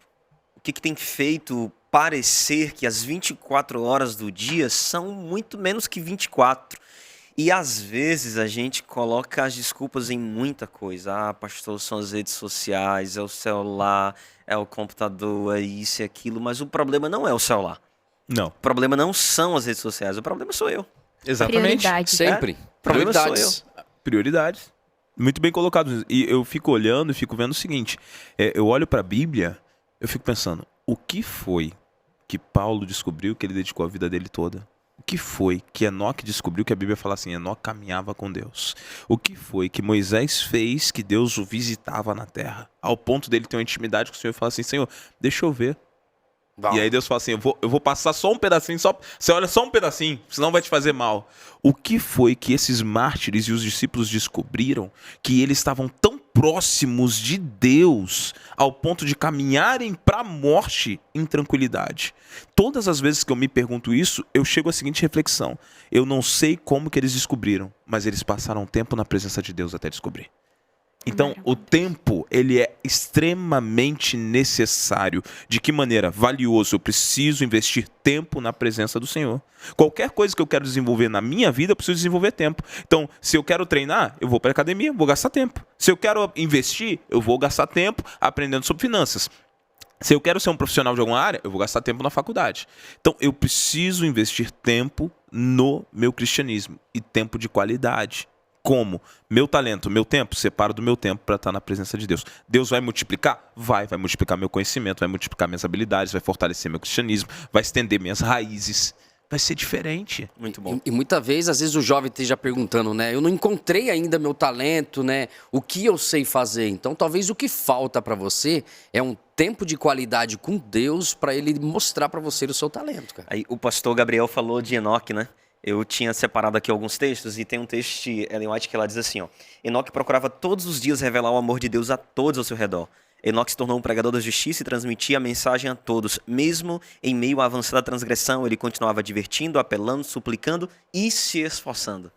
O que tem feito parecer que as 24 horas do dia são muito menos que 24? E às vezes a gente coloca as desculpas em muita coisa. Ah, pastor, são as redes sociais, é o celular, é o computador, é isso e aquilo. Mas o problema não é o celular. Não. O problema não são as redes sociais, o problema sou eu. Exatamente. Prioridade. Sempre. O problema sou Prioridades. Prioridades. Muito bem colocado. E eu fico olhando e fico vendo o seguinte. Eu olho para a Bíblia, eu fico pensando, o que foi que Paulo descobriu que ele dedicou a vida dele toda? O que foi que Enoque descobriu que a Bíblia fala assim, Enoque caminhava com Deus? O que foi que Moisés fez que Deus o visitava na terra? Ao ponto dele ter uma intimidade com o Senhor e falar assim, Senhor, deixa eu ver. Bom, E aí Deus fala assim, eu vou passar só um pedacinho, você olha só um pedacinho, senão vai te fazer mal. O que foi que esses mártires e os discípulos descobriram que eles estavam tão próximos de Deus ao ponto de caminharem para a morte em tranquilidade? Todas as vezes que eu me pergunto isso, eu chego à seguinte reflexão. Eu não sei como que eles descobriram, mas eles passaram tempo na presença de Deus até descobrir. Então, o tempo, ele é extremamente necessário. De que maneira? Valioso. Eu preciso investir tempo na presença do Senhor. Qualquer coisa que eu quero desenvolver na minha vida, eu preciso desenvolver tempo. Então, se eu quero treinar, eu vou para a academia, vou gastar tempo. Se eu quero investir, eu vou gastar tempo aprendendo sobre finanças. Se eu quero ser um profissional de alguma área, eu vou gastar tempo na faculdade. Então, eu preciso investir tempo no meu cristianismo e tempo de qualidade. Como? Meu talento, meu tempo, separo do meu tempo para estar na presença de Deus. Deus vai multiplicar? Vai multiplicar meu conhecimento, vai multiplicar minhas habilidades, vai fortalecer meu cristianismo, vai estender minhas raízes. Vai ser diferente. Muito bom. E muitas vezes, às vezes o jovem esteja perguntando, né? Eu não encontrei ainda meu talento, né? O que eu sei fazer? Então, talvez o que falta para você é um tempo de qualidade com Deus para ele mostrar para você o seu talento, cara. Aí o pastor Gabriel falou de Enoque, né? Eu tinha separado aqui alguns textos e tem um texto de Ellen White que ela diz assim, ó. Enoque procurava todos os dias revelar o amor de Deus a todos ao seu redor. Enoque se tornou um pregador da justiça e transmitia a mensagem a todos. Mesmo em meio à avançada transgressão, ele continuava divertindo, apelando, suplicando e se esforçando.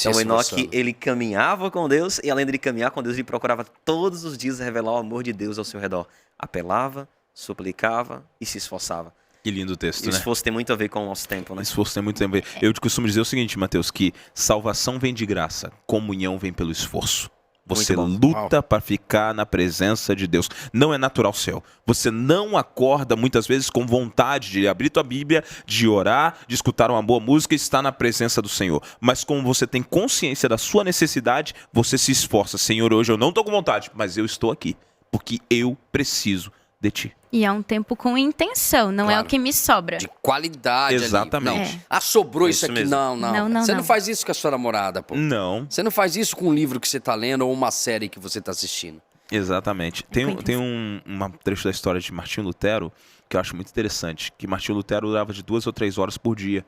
Então Enoque, ele caminhava com Deus e além de caminhar com Deus, ele procurava todos os dias revelar o amor de Deus ao seu redor. Apelava, suplicava e se esforçava. Que lindo texto, E o né? esforço tem muito a ver com o nosso tempo, né? Esforço tem muito tempo. Eu costumo dizer o seguinte, Mateus, que salvação vem de graça, comunhão vem pelo esforço. Você Muito luta para ficar na presença de Deus. Não é natural seu. Você não acorda muitas vezes com vontade de abrir tua Bíblia, de orar, de escutar uma boa música e estar na presença do Senhor. Mas como você tem consciência da sua necessidade, você se esforça. Senhor, hoje eu não estou com vontade, mas eu estou aqui, porque eu preciso de ti. E é um tempo com intenção, não é Claro. o que me sobra. De qualidade Exatamente. ali. Não. Ah, sobrou isso Isso aqui. mesmo. Não. Você não faz isso com a sua namorada, pô. Não. Você não faz isso com um livro que você tá lendo ou uma série que você tá assistindo. Exatamente. Tem um trecho da história de Martinho Lutero que eu acho muito interessante, que Martinho Lutero orava de 2 ou 3 horas por dia,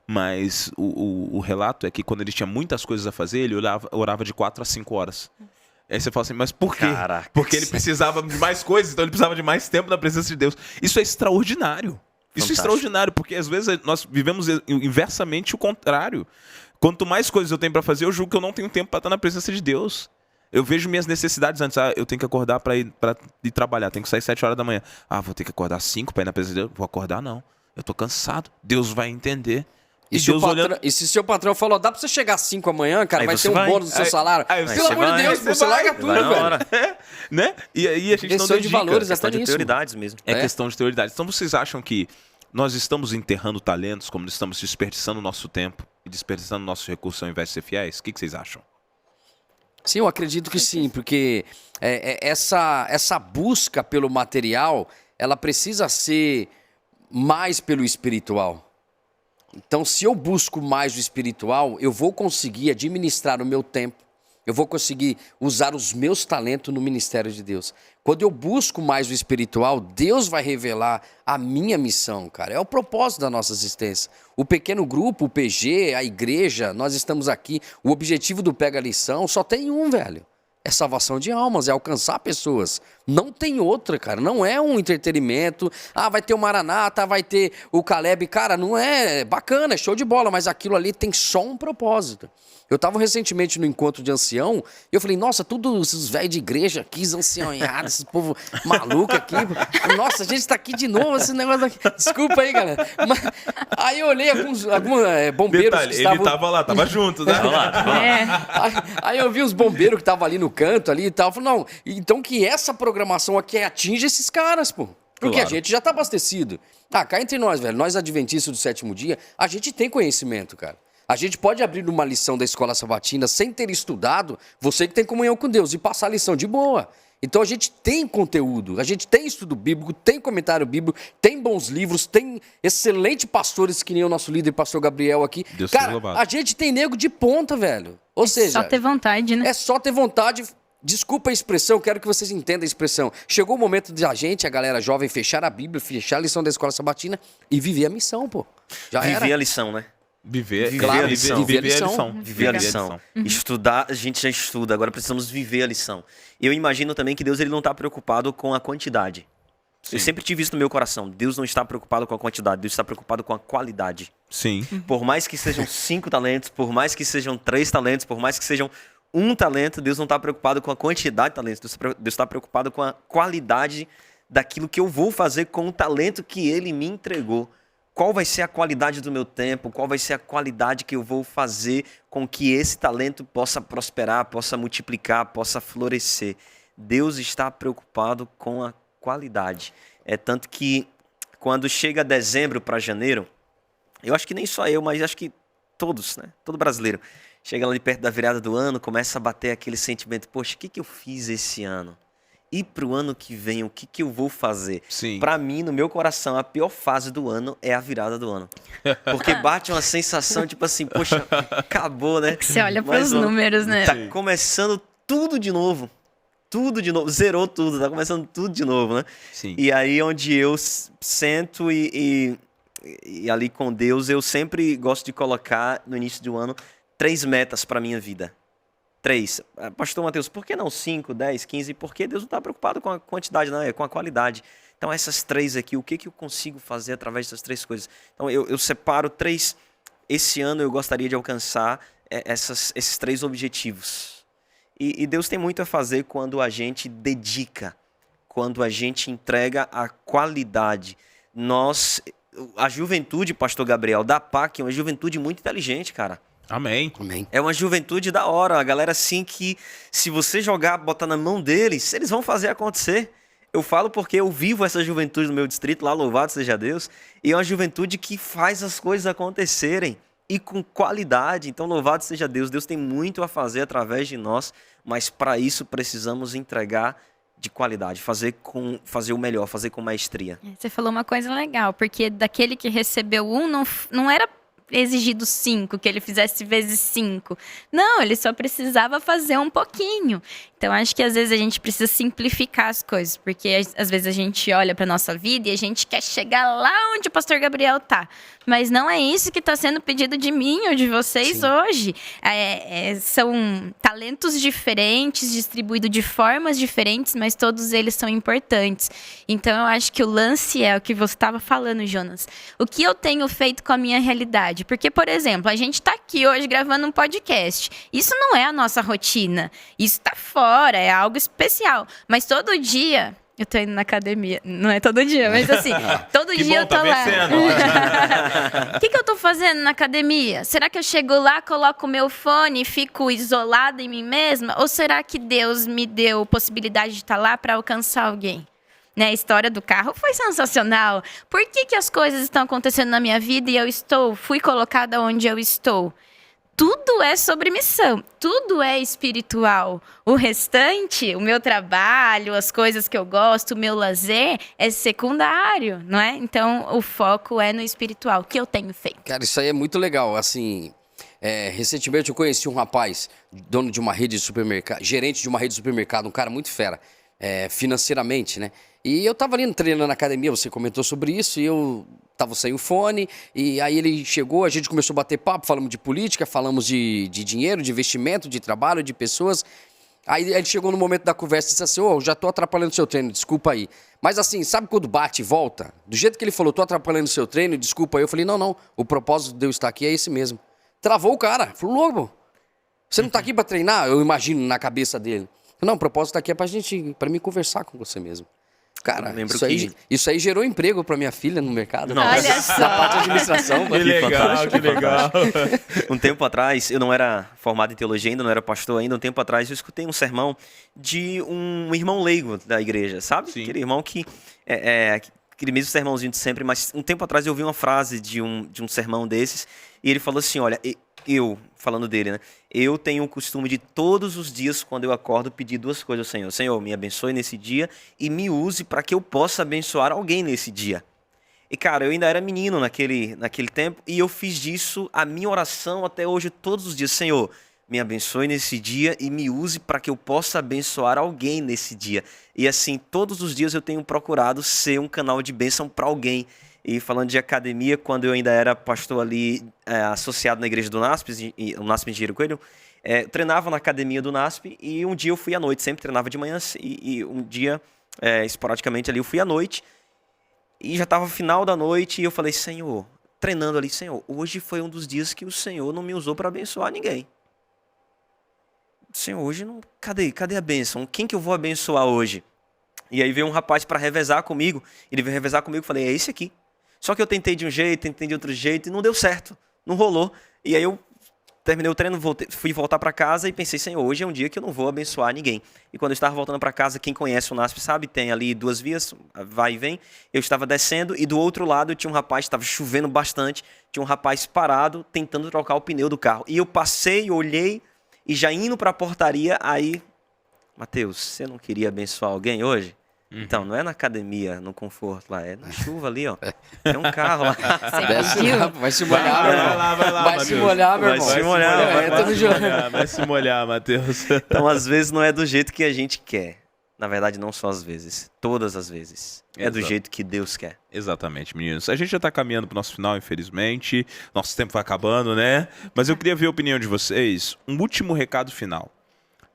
mas o relato é que quando ele tinha muitas coisas a fazer, ele orava de 4 a 5 horas. Aí você fala assim, mas por quê? Caraca. Porque ele precisava de mais coisas, então ele precisava de mais tempo na presença de Deus. Isso é extraordinário. Isso é Fantástico. extraordinário, porque às vezes nós vivemos inversamente o contrário. Quanto mais coisas eu tenho para fazer, eu julgo que eu não tenho tempo para estar na presença de Deus. Eu vejo minhas necessidades antes. Eu tenho que acordar para ir trabalhar, tenho que sair 7 horas da manhã. Vou ter que acordar 5 para ir na presença de Deus. Vou acordar, não. Eu tô cansado. Deus vai entender. E se seu patrão falou, dá pra você chegar às 5 amanhã, cara, Aí vai você ter um vai. bônus no seu salário. aí Pelo você amor de vai, Deus, você você vai, larga tudo, vai na velho. hora. Né? E aí a gente não Questão de dedica. valores, Questão até de nisso. prioridades mesmo. É questão de prioridades. Então vocês acham que nós estamos enterrando talentos, como estamos desperdiçando o nosso tempo e desperdiçando o nosso recurso ao invés de ser fiéis? O que vocês acham? Sim, eu acredito que sim, porque essa busca pelo material, ela precisa ser mais pelo espiritual. Então, se eu busco mais o espiritual, eu vou conseguir administrar o meu tempo, eu vou conseguir usar os meus talentos no ministério de Deus. Quando eu busco mais o espiritual, Deus vai revelar a minha missão, cara. É o propósito da nossa existência. O pequeno grupo, o PG, a igreja, nós estamos aqui. O objetivo do Pega a Lição só tem um, velho. É salvação de almas, é alcançar pessoas. Não tem outra, cara. Não é um entretenimento. Ah, vai ter o Maranata, vai ter o Caleb. Cara, não é bacana, é show de bola, mas aquilo ali tem só um propósito. Eu tava recentemente no encontro de ancião e eu falei, nossa, todos esses velhos de igreja aqui, os anciãoados, esse povo maluco aqui. Nossa, a gente tá aqui de novo, esse negócio aqui. Desculpa aí, galera. Mas, aí eu olhei alguns bombeiros Detalhe, que estavam... ele tava lá, tava junto, né? Aí eu vi os bombeiros que estavam ali no canto ali e tal. Eu falei, não, então que essa programação aqui atinge esses caras, pô. Porque Claro. a gente já tá abastecido. Ah, cá entre nós, velho, nós adventistas do sétimo dia, a gente tem conhecimento, cara. A gente pode abrir uma lição da escola sabatina sem ter estudado, você que tem comunhão com Deus, e passar a lição de boa. Então a gente tem conteúdo, a gente tem estudo bíblico, tem comentário bíblico, tem bons livros, tem excelentes pastores que nem o nosso líder, pastor Gabriel aqui. Deus seja Cara, louvado. a gente tem nego de ponta, velho. Ou seja, Só ter vontade, né? é só ter vontade. Desculpa a expressão, quero que vocês entendam a expressão. Chegou o momento de a galera jovem, fechar a Bíblia, fechar a lição da escola sabatina e viver a missão, pô. Já Viver era. a lição, né? Viver Claro, a lição. viver a Viver a lição. lição. Viver a lição. Estudar, a gente já estuda, agora precisamos viver a lição. Eu imagino também que Deus ele não está preocupado com a quantidade. Sim. Eu sempre tive isso no meu coração. Deus não está preocupado com a quantidade, Deus está preocupado com a qualidade. Sim. Por mais que sejam 5 talentos, por mais que sejam 3 talentos, por mais que sejam 1 talento, Deus não está preocupado com a quantidade de talentos, Deus está preocupado com a qualidade daquilo que eu vou fazer com o talento que Ele me entregou. Qual vai ser a qualidade do meu tempo? Qual vai ser a qualidade que eu vou fazer com que esse talento possa prosperar, possa multiplicar, possa florescer? Deus está preocupado com a qualidade. É tanto que quando chega dezembro para janeiro, eu acho que nem só eu, mas acho que todos, né? Todo brasileiro. Chega ali perto da virada do ano, começa a bater aquele sentimento, poxa, o que eu fiz esse ano? E pro ano que vem, o que eu vou fazer? Sim. Pra mim, no meu coração, a pior fase do ano é a virada do ano. Porque bate uma sensação, tipo assim, poxa, acabou, né? Você olha Mais pros um ano. números, né? Tá começando tudo de novo. Tudo de novo. Zerou tudo, tá começando tudo de novo, né? Sim. E aí, onde eu sento e ali com Deus, eu sempre gosto de colocar, no início do ano, 3 metas pra minha vida. 3. Pastor Mateus, por que não 5, 10, 15? Porque Deus não está preocupado com a quantidade, não, é com a qualidade. Então, essas 3 aqui, o que eu consigo fazer através dessas 3 coisas? Então, eu separo 3. Esse ano eu gostaria de alcançar esses 3 objetivos. E Deus tem muito a fazer quando a gente dedica, quando a gente entrega a qualidade. A juventude, pastor Gabriel, da PAC, é uma juventude muito inteligente, cara. Amém. Amém. É uma juventude da hora, a galera assim que se você jogar, botar na mão deles, eles vão fazer acontecer. Eu falo porque eu vivo essa juventude no meu distrito, lá louvado seja Deus, e é uma juventude que faz as coisas acontecerem e com qualidade. Então louvado seja Deus, Deus tem muito a fazer através de nós, mas para isso precisamos entregar de qualidade, fazer o melhor, fazer com maestria. Você falou uma coisa legal, porque daquele que recebeu 1, não era exigido 5, que ele fizesse vezes 5. Não, ele só precisava fazer um pouquinho. Então, acho que às vezes a gente precisa simplificar as coisas, porque às vezes a gente olha para nossa vida e a gente quer chegar lá onde o pastor Gabriel tá. Mas não é isso que está sendo pedido de mim ou de vocês hoje. São talentos diferentes, distribuídos de formas diferentes, mas todos eles são importantes. Então, eu acho que o lance é o que você estava falando, Jonas. O que eu tenho feito com a minha realidade? Porque, por exemplo, a gente está aqui hoje gravando um podcast. Isso não é a nossa rotina. Isso está fora, é algo especial. Mas todo dia... Eu tô indo na academia. Não é todo dia, mas assim, todo Que dia bom, eu tô tá lá. vencendo. O que eu tô fazendo na academia? Será que eu chego lá, coloco o meu fone e fico isolada em mim mesma? Ou será que Deus me deu possibilidade de estar lá para alcançar alguém? Né, a história do carro foi sensacional. Por que as coisas estão acontecendo na minha vida e fui colocada onde eu estou? Tudo é sobre missão, tudo é espiritual. O restante, o meu trabalho, as coisas que eu gosto, o meu lazer, é secundário, não é? Então, o foco é no espiritual, o que eu tenho feito. Cara, isso aí é muito legal. Assim, recentemente eu conheci um rapaz, dono de uma rede de supermercado, gerente de uma rede de supermercado, um cara muito fera, financeiramente, né? E eu tava ali treinando na academia, você comentou sobre isso, e eu tava sem o fone, e aí ele chegou, a gente começou a bater papo, falamos de política, falamos de dinheiro, de investimento, de trabalho, de pessoas. Aí ele chegou no momento da conversa e disse assim, ô, já tô atrapalhando o seu treino, desculpa aí. Mas assim, sabe quando bate e volta? Do jeito que ele falou, tô atrapalhando o seu treino, desculpa aí. Eu falei, não, o propósito de eu estar aqui é esse mesmo. Travou o cara, falou, louco, você não tá aqui pra treinar? Eu imagino na cabeça dele. Não, o propósito tá aqui é pra mim conversar com você mesmo. Cara, isso aí gerou emprego pra minha filha no mercado. Olha só. Na parte de administração. Que legal, que legal. Um tempo atrás, eu não era formado em teologia ainda, não era pastor ainda. Um tempo atrás, eu escutei um sermão de um irmão leigo da igreja, sabe? Sim. Aquele irmão que aquele mesmo sermãozinho de sempre, mas um tempo atrás eu ouvi uma frase de um sermão desses, e ele falou assim, olha, eu, falando dele, né? Eu tenho o costume de todos os dias, quando eu acordo, pedir duas coisas ao Senhor. Senhor, me abençoe nesse dia e me use para que eu possa abençoar alguém nesse dia. E, cara, eu ainda era menino naquele tempo e eu fiz disso a minha oração até hoje, todos os dias. Senhor, me abençoe nesse dia e me use para que eu possa abençoar alguém nesse dia. E assim, todos os dias eu tenho procurado ser um canal de bênção para alguém. E falando de academia, quando eu ainda era pastor ali, associado na igreja do NASP, o NASP Engenheiro Coelho, treinava na academia do NASP e um dia eu fui à noite, sempre treinava de manhã e um dia, esporadicamente ali, eu fui à noite e já estava final da noite e eu falei, Senhor, treinando ali, Senhor, hoje foi um dos dias que o Senhor não me usou para abençoar ninguém. Senhor, hoje não, cadê a bênção? Quem que eu vou abençoar hoje? E aí veio um rapaz para revezar comigo, ele veio revezar comigo e falei, é esse aqui. Só que eu tentei de um jeito, tentei de outro jeito e não deu certo, não rolou. E aí eu terminei o treino, fui voltar para casa e pensei, Senhor, hoje é um dia que eu não vou abençoar ninguém. E quando eu estava voltando para casa, quem conhece o NASP sabe, tem ali 2 vias, vai e vem. Eu estava descendo e do outro lado tinha um rapaz, estava chovendo bastante, tinha um rapaz parado tentando trocar o pneu do carro. E eu passei, olhei e já indo para a portaria, aí, Mateus, você não queria abençoar alguém hoje? Então, não é na academia, no conforto lá, é na chuva ali, ó. Tem um carro lá. Vai se molhar, meu irmão. Vai se molhar, meu irmão. Vai se molhar, Mateus. Então, às vezes, não é do jeito que a gente quer. Na verdade, não só às vezes. Todas as vezes. É do jeito que Deus quer. Exatamente, meninos. A gente já tá caminhando pro nosso final, infelizmente. Nosso tempo vai acabando, né? Mas eu queria ver a opinião de vocês. Um último recado final.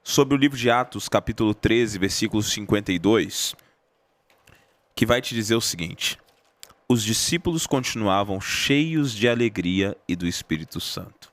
Sobre o livro de Atos, capítulo 13, versículo 52, que vai te dizer o seguinte: os discípulos continuavam cheios de alegria e do Espírito Santo.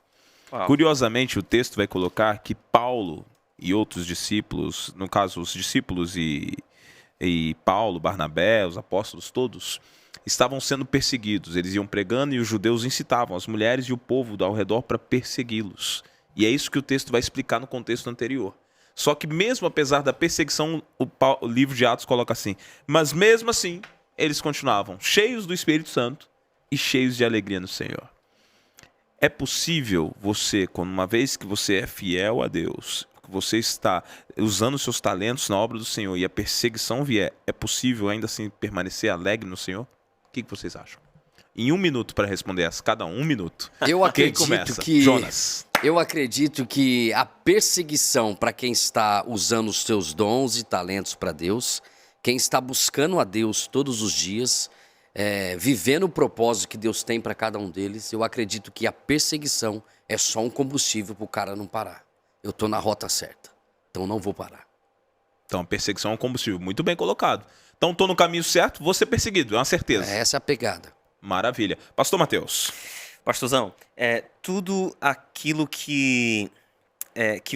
Uau. Curiosamente, o texto vai colocar que Paulo e outros discípulos, no caso, os discípulos e Paulo, Barnabé, os apóstolos todos, estavam sendo perseguidos. Eles iam pregando e os judeus incitavam as mulheres e o povo ao redor para persegui-los. E é isso que o texto vai explicar no contexto anterior. Só que mesmo apesar da perseguição, o livro de Atos coloca assim, mas mesmo assim, eles continuavam cheios do Espírito Santo e cheios de alegria no Senhor. É possível você, uma vez que você é fiel a Deus, que você está usando seus talentos na obra do Senhor e a perseguição vier, é possível ainda assim permanecer alegre no Senhor? O que vocês acham? Em 1 minuto para responder essa, cada um minuto. Eu acredito Quem começa? que Jonas. Eu acredito que a perseguição para quem está usando os seus dons e talentos para Deus, quem está buscando a Deus todos os dias, vivendo o propósito que Deus tem para cada um deles, eu acredito que a perseguição é só um combustível para o cara não parar. Eu estou na rota certa, então não vou parar. Então, a perseguição é um combustível. Muito bem colocado. Então, estou no caminho certo, vou ser perseguido, é uma certeza. Essa é a pegada. Maravilha. Pastor Mateus. Pastorzão, tudo aquilo que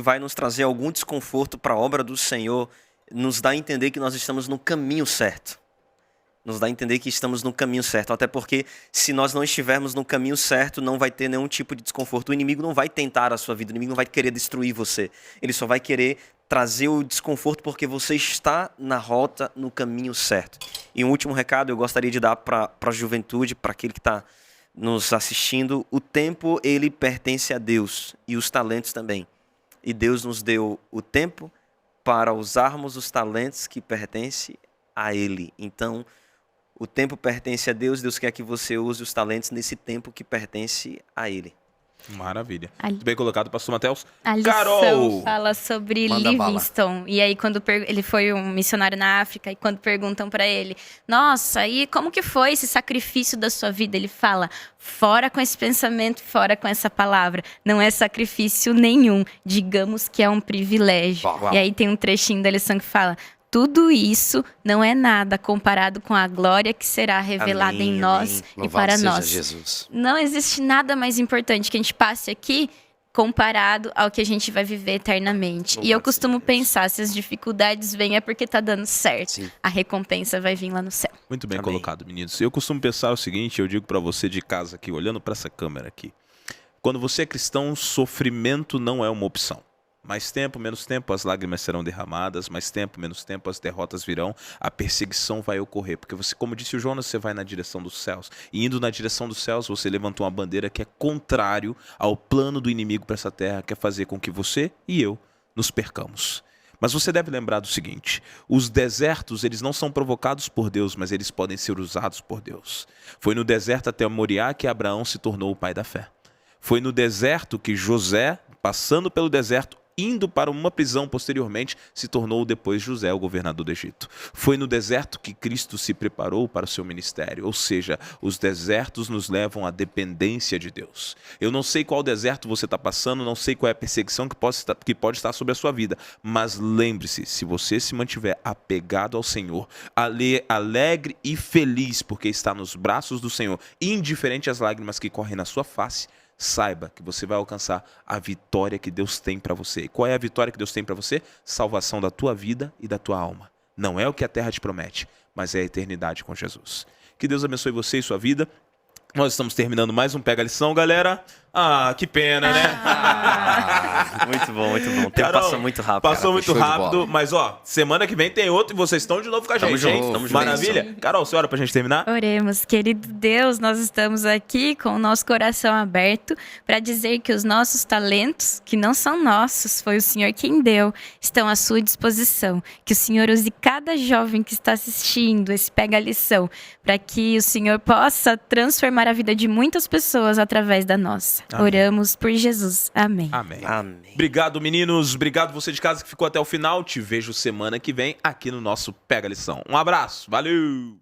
vai nos trazer algum desconforto para a obra do Senhor nos dá a entender que nós estamos no caminho certo. Nos dá a entender que estamos no caminho certo. Até porque se nós não estivermos no caminho certo, não vai ter nenhum tipo de desconforto. O inimigo não vai tentar a sua vida, o inimigo não vai querer destruir você. Ele só vai querer trazer o desconforto porque você está na rota, no caminho certo. E um último recado eu gostaria de dar para a juventude, para aquele que está nos assistindo. O tempo, ele pertence a Deus e os talentos também. E Deus nos deu o tempo para usarmos os talentos que pertencem a Ele. Então, o tempo pertence a Deus, Deus quer que você use os talentos nesse tempo que pertence a Ele. Maravilha. Ali- Muito bem colocado, pastor Matheus. A lição Carol! fala sobre Manda bala. Livingstone. E aí, quando ele foi um missionário na África, e quando perguntam pra ele, nossa, e como que foi esse sacrifício da sua vida? Ele fala, fora com esse pensamento, fora com essa palavra. Não é sacrifício nenhum. Digamos que é um privilégio. Uau. E aí tem um trechinho da lição que fala, tudo isso não é nada comparado com a glória que será revelada Amém, em nós e Louvado para seja nós. Jesus. Não existe nada mais importante que a gente passe aqui comparado ao que a gente vai viver eternamente. E eu Louvado costumo seja Deus. pensar, se as dificuldades vêm é porque tá dando certo. Sim. A recompensa vai vir lá no céu. Muito bem Amém. colocado, meninos. Eu costumo pensar o seguinte, eu digo pra você de casa aqui, olhando pra essa câmera aqui. Quando você é cristão, sofrimento não é uma opção. Mais tempo, menos tempo, as lágrimas serão derramadas. Mais tempo, menos tempo, as derrotas virão. A perseguição vai ocorrer. Porque você, como disse o Jonas, você vai na direção dos céus. E indo na direção dos céus, você levantou uma bandeira que é contrário ao plano do inimigo para essa terra, que é fazer com que você e eu nos percamos. Mas você deve lembrar do seguinte, os desertos, eles não são provocados por Deus, mas eles podem ser usados por Deus. Foi no deserto até Moriá que Abraão se tornou o pai da fé. Foi no deserto que José, passando pelo deserto, indo para uma prisão posteriormente, se tornou depois José, o governador do Egito. Foi no deserto que Cristo se preparou para o seu ministério, ou seja, os desertos nos levam à dependência de Deus. Eu não sei qual deserto você está passando, não sei qual é a perseguição que pode estar sobre a sua vida, mas lembre-se, se você se mantiver apegado ao Senhor, alegre e feliz, porque está nos braços do Senhor, indiferente às lágrimas que correm na sua face, saiba que você vai alcançar a vitória que Deus tem para você. E qual é a vitória que Deus tem para você? Salvação da tua vida e da tua alma. Não é o que a terra te promete, mas é a eternidade com Jesus. Que Deus abençoe você e sua vida. Nós estamos terminando mais um Pega a Lição, galera. Ah, que pena, né? Muito bom, muito bom. O tempo Carol, passa muito rápido. Passou muito show de rápido, bola. mas ó, semana que vem tem outro e vocês estão de novo com a Tamo gente, junto, hein? tamo junto. Maravilha? Carol, você ora pra gente terminar? Oremos, querido Deus, nós estamos aqui com o nosso coração aberto para dizer que os nossos talentos, que não são nossos, foi o Senhor quem deu, estão à sua disposição. Que o Senhor use cada jovem que está assistindo esse Pega a Lição, para que o Senhor possa transformar a vida de muitas pessoas através da nossa. Amém. Oramos por Jesus. Amém. Amém. Amém. Obrigado, meninos. Obrigado você de casa que ficou até o final. Te vejo semana que vem aqui no nosso Pega a Lição. Um abraço. Valeu!